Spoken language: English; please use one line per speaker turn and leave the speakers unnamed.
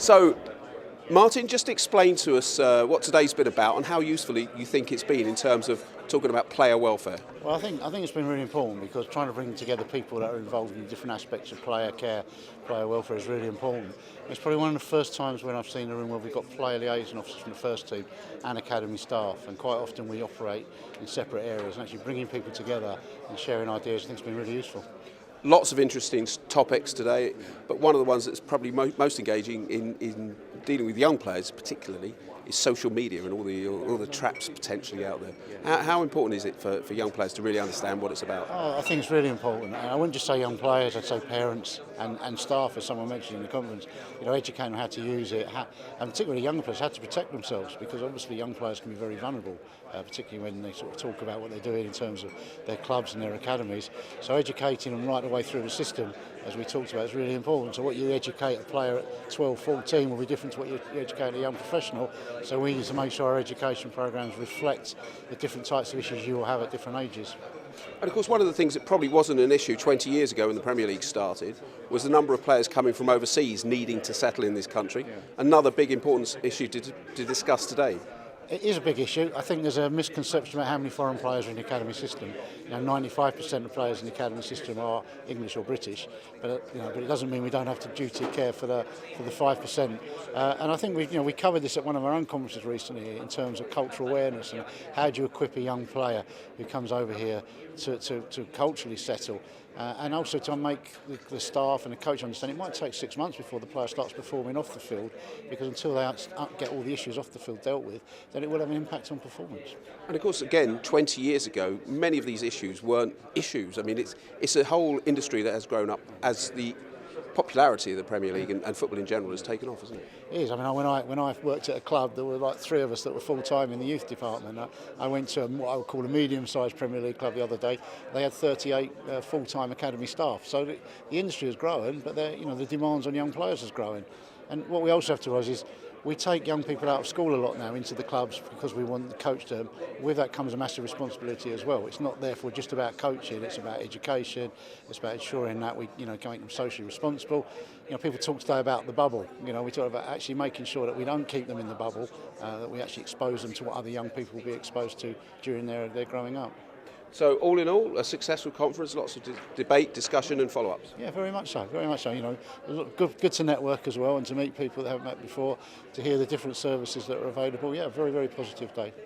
So, Martin, just explain to us what today's been about and how useful you think it's been in terms of talking about player welfare.
Well, I think it's been really important because trying to bring together people that are involved in different aspects of player care, player welfare is really important. It's probably one of the first times when I've seen a room where we've got player liaison officers from the first team and academy staff, and quite often we operate in separate areas, and actually bringing people together and sharing ideas I think has been really useful.
Lots of interesting topics today, but one of the ones that's probably most engaging in dealing with young players particularly is social media and all the traps potentially out there. How important is it for young players to really understand what it's about?
Oh, I think it's really important. I wouldn't just say young players, I'd say parents and staff, as someone mentioned in the conference, educating them how to use it, and particularly younger players, how to protect themselves, because obviously young players can be very vulnerable, particularly when they sort of talk about what they're doing in terms of their clubs and their academies. So educating them right the way through the system, as we talked about, is really important. So what you educate a player at 12, 14 will be different to what you educate a young professional. So we need to make sure our education programs reflect the different types of issues you will have at different ages.
And of course, one of the things that probably wasn't an issue 20 years ago when the Premier League started was the number of players coming from overseas needing to settle in this country. Yeah. Another big important issue to discuss today.
It is a big issue. I think there's a misconception about how many foreign players are in the academy system. 95% of players in the academy system are English or British, but it doesn't mean we don't have to duty care for the 5%. And I think we covered this at one of our own conferences recently in terms of cultural awareness and how do you equip a young player who comes over here to culturally settle. And also to make the staff and the coach understand it might take 6 months before the player starts performing off the field, because until they get all the issues off the field dealt with, then it will have an impact on performance.
And of course, again, 20 years ago, many of these issues weren't issues. I mean, it's a whole industry that has grown up as the popularity of the Premier League and football in general has taken off, hasn't it?
It is. I mean, when I worked at a club, there were like 3 of us that were full-time in the youth department. I went to what I would call a medium-sized Premier League club the other day. They had 38 full-time academy staff. So the industry is growing, but the demands on young players is growing. And what we also have to realise is we take young people out of school a lot now into the clubs because we want to coach them. With that comes a massive responsibility as well. It's not therefore just about coaching, it's about education, it's about ensuring that we can make them socially responsible. People talk today about the bubble. We talk about actually making sure that we don't keep them in the bubble, that we actually expose them to what other young people will be exposed to during their growing up.
So all in all, a successful conference, lots of debate, discussion and follow-ups.
Yeah, very much so, very much so. Good to network as well and to meet people that haven't met before, to hear the different services that are available. Yeah, very, very positive day.